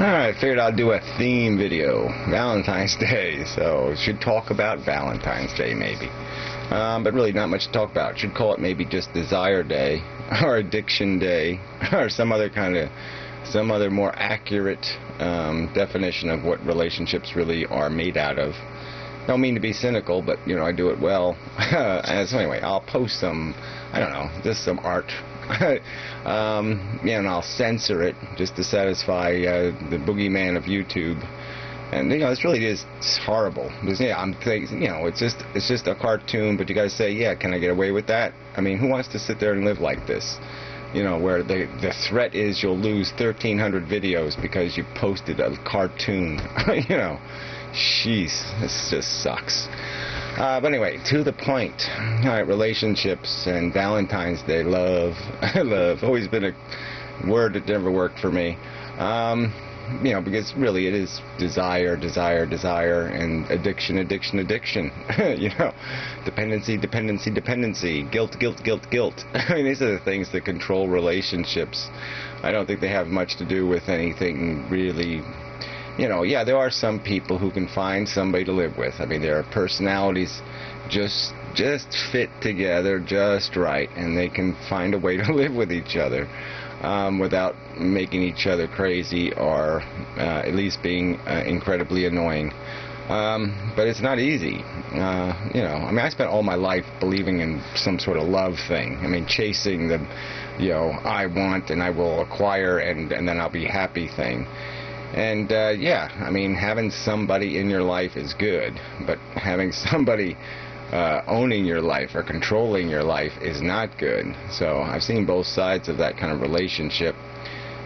Alright, figured I'd do a theme video. Valentine's Day, so should talk about Valentine's Day maybe. But really not much to talk about. Should call it maybe just Desire Day, or Addiction Day, or some other more accurate definition of what relationships really are made out of. Don't mean to be cynical, but I do it well. So anyway, I'll post some, just some art. And I'll censor it just to satisfy the boogeyman of YouTube. And this really is horrible. Because, I'm thinking, it's just a cartoon, but you got to say, can I get away with that? I mean, who wants to sit there and live like this? Where the threat is you'll lose 1,300 videos because you posted a cartoon. Jeez, this just sucks. But anyway, to the point. Alright, relationships and Valentine's Day, love. Love. Always been a word that never worked for me. Because really it is desire, and addiction. Dependency. Guilt. I mean, these are the things that control relationships. I don't think they have much to do with anything really. There are some people who can find somebody to live with. I mean, their personalities just fit together just right, and they can find a way to live with each other without making each other crazy or at least being incredibly annoying. But it's not easy. I spent all my life believing in some sort of love thing. I mean, chasing the, I want and I will acquire and then I'll be happy thing. And, having somebody in your life is good, but having somebody owning your life or controlling your life is not good. So I've seen both sides of that kind of relationship.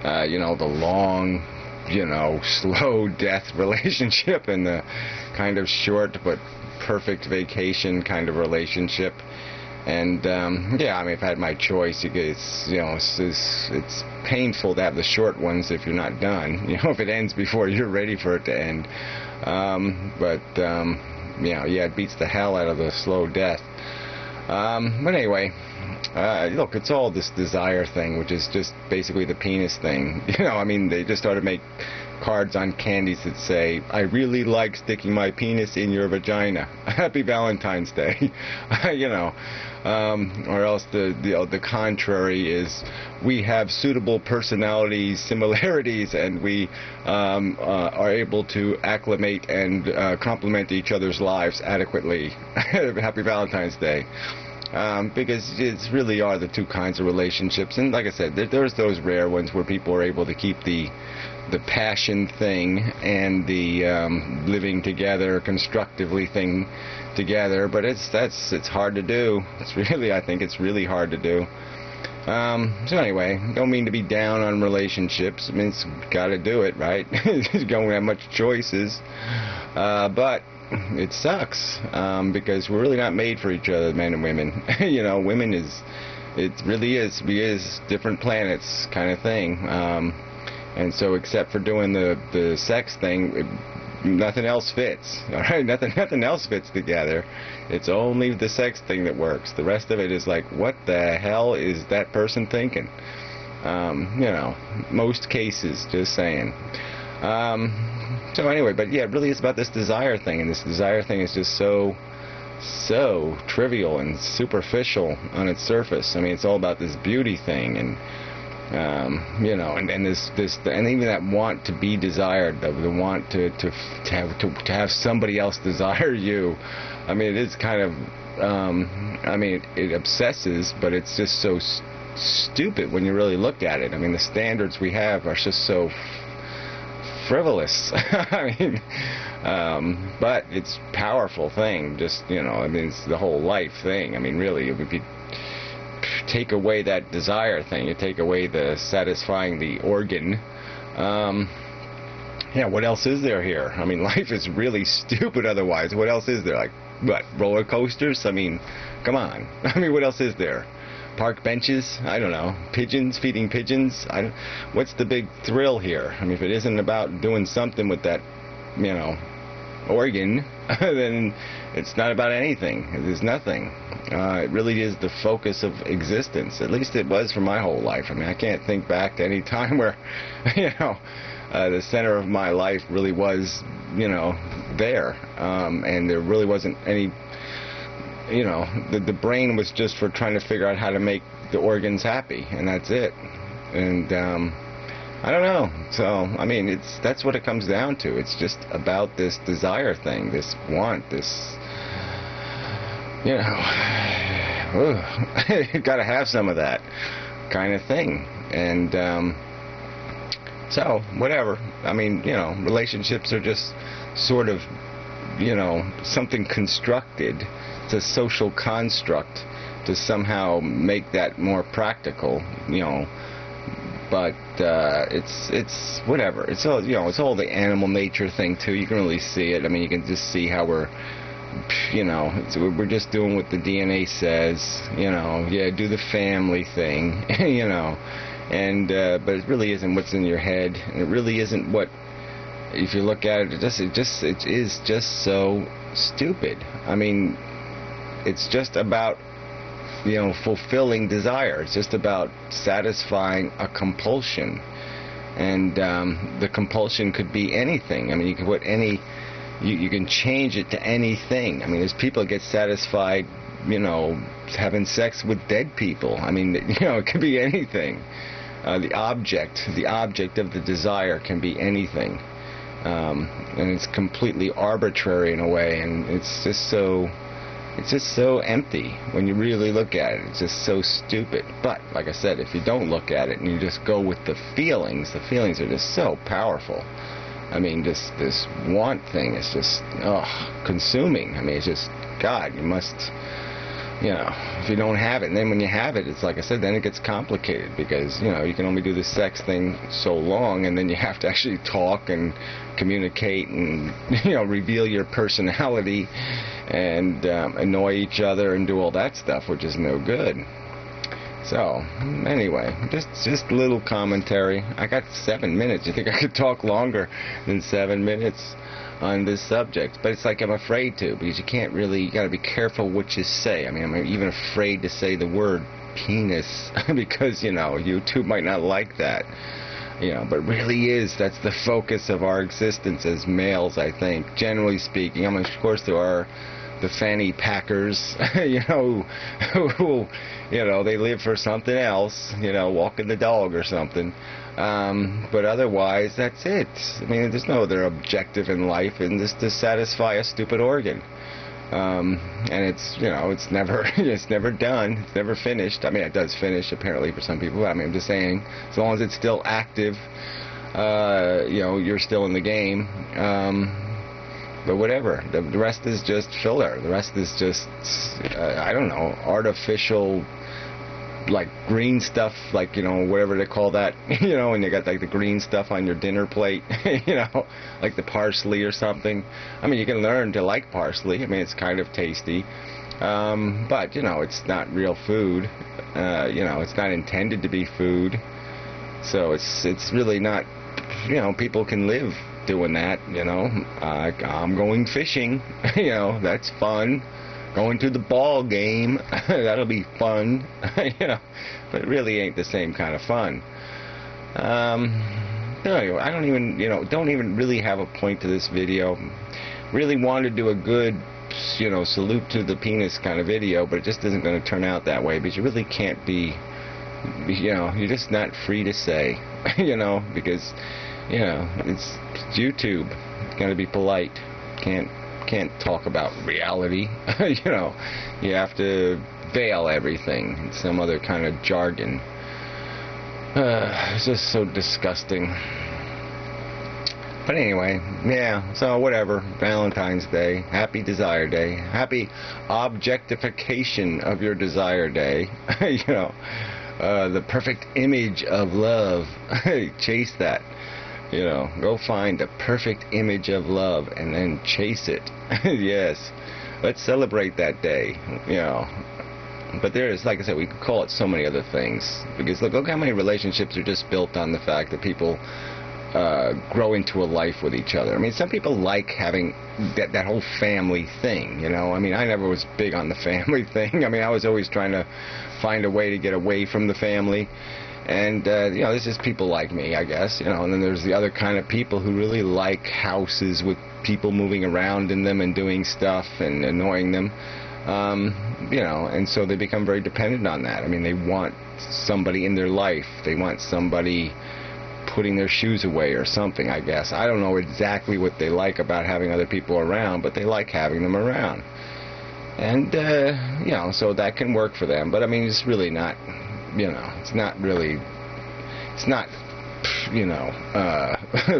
The long, slow death relationship and the kind of short but perfect vacation kind of relationship. And, if I had my choice, it's painful to have the short ones if you're not done, if it ends before you're ready for it to end. It beats the hell out of the slow death. But anyway, look, it's all this desire thing, which is just basically the penis thing. They just started to make cards on candies that say, I really like sticking my penis in your vagina. Happy Valentine's Day. Or else the contrary is, we have suitable personality similarities and we are able to acclimate and complement each other's lives adequately. Happy Valentine's Day. Because it really are the two kinds of relationships. And like I said, there's those rare ones where people are able to keep the passion thing and the living together constructively thing together, but it's hard to do. I think it's really hard to do. So anyway, don't mean to be down on relationships. I mean, it's got to do it, right? You don't have much choices, but it sucks because we're really not made for each other, men and women. Women it really is. We is different planets kind of thing. And so, except for doing the sex thing, nothing else fits. All right, nothing else fits together. It's only the sex thing that works. The rest of it is like, what the hell is that person thinking? Most cases, just saying. So anyway, but it really is about this desire thing, and this desire thing is just so trivial and superficial on its surface. I mean, it's all about this beauty thing, and and this and even that want to be desired, the want to have somebody else desire you. I mean, it is kind of it obsesses, but it's just so stupid when you really look at it. I mean, the standards we have are just so frivolous. But it's a powerful thing. Just it's the whole life thing. I mean, really, it would be. Take away that desire thing, you take away the satisfying the organ. What else is there here? I mean, life is really stupid otherwise. What else is there? Like, what, roller coasters? I mean, come on. I mean, what else is there? Park benches? I don't know. Pigeons, feeding pigeons? What's the big thrill here? I mean, if it isn't about doing something with that, organ, then it's not about anything. There's nothing. It really is the focus of existence. At least it was for my whole life. I mean, I can't think back to any time where, the center of my life really was, there, and there really wasn't any, the brain was just for trying to figure out how to make the organs happy, and that's it. And I don't know. So I mean, that's what it comes down to. It's just about this desire thing, this want, this, you got to have some of that kind of thing. And so whatever. I mean, relationships are just sort of, something constructed. It's a social construct to somehow make that more practical, but it's whatever. It's all, it's all the animal nature thing too. You can really see it. I mean, you can just see how we're just doing what the DNA says, do the family thing, and but it really isn't what's in your head, and it really isn't what, if you look at it, it is just so stupid. I mean, it's just about, fulfilling desire. It's just about satisfying a compulsion, and the compulsion could be anything. I mean, you can put any, you can change it to anything. I mean, there's people that get satisfied, having sex with dead people. I mean, it could be anything. The object of the desire can be anything, and it's completely arbitrary in a way, and it's just so empty when you really look at it. It's just so stupid. But like I said, if you don't look at it and you just go with the feelings are just so powerful. I mean, this want thing is just consuming. I mean, it's just, God, you must, if you don't have it, and then when you have it, it's like I said, then it gets complicated, because you can only do the sex thing so long, and then you have to actually talk and communicate and reveal your personality and annoy each other and do all that stuff, which is no good. So anyway, just a little commentary. I got 7 minutes. You think I could talk longer than 7 minutes on this subject? But it's like I'm afraid to, because you can't really, you got to be careful what you say. I mean, I'm even afraid to say the word penis because YouTube might not like that. But it really is, that's the focus of our existence as males, I think, generally speaking. I mean, of course, there are the fanny packers, who they live for something else, walking the dog or something. But otherwise, that's it. I mean, there's no other objective in life than just to satisfy a stupid organ. And it's, it's never done. It's never finished. I mean, it does finish, apparently, for some people. I mean, I'm just saying, as long as it's still active, you're still in the game. But whatever. The rest is just filler. The rest is just, I don't know, artificial, like green stuff, like, whatever they call that, and you got like the green stuff on your dinner plate, like the parsley or something. I mean, you can learn to like parsley. I mean, it's kind of tasty. But, it's not real food. It's not intended to be food. So it's really not, people can live doing that, I'm going fishing, that's fun. Going to the ball game, that'll be fun, but it really ain't the same kind of fun. Anyway, I don't even really have a point to this video. Really wanted to do a good, salute to the penis kind of video, but it just isn't going to turn out that way, because you really can't be, you're just not free to say, because, it's YouTube. It's got to be polite. Can't talk about reality. You have to veil everything in some other kind of jargon. It's just so disgusting. But anyway, yeah, so whatever. Valentine's Day. Happy Desire Day. Happy Objectification of your Desire Day. The perfect image of love. Chase that. Go find the perfect image of love and then chase it. Yes. Let's celebrate that day. But there is, like I said, we could call it so many other things. Because look how many relationships are just built on the fact that people grow into a life with each other. I mean, some people like having that whole family thing, I mean, I never was big on the family thing. I mean, I was always trying to find a way to get away from the family. And, there's just people like me, I guess, and then there's the other kind of people who really like houses with people moving around in them and doing stuff and annoying them, and so they become very dependent on that. I mean, they want somebody in their life. They want somebody putting their shoes away or something, I guess. I don't know exactly what they like about having other people around, but they like having them around. And, so that can work for them. But, I mean, it's really not... it's not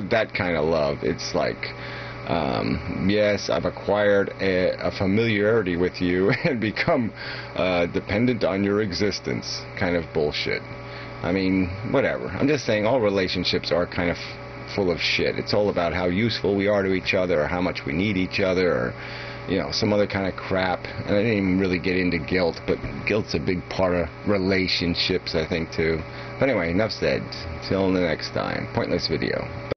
that kind of love. It's like, yes, I've acquired a familiarity with you and become dependent on your existence kind of bullshit. I mean, whatever. I'm just saying all relationships are kind of full of shit. It's all about how useful we are to each other or how much we need each other or some other kind of crap. And I didn't even really get into guilt, but guilt's a big part of relationships, I think, too. But anyway, enough said. Till the next time. Pointless video.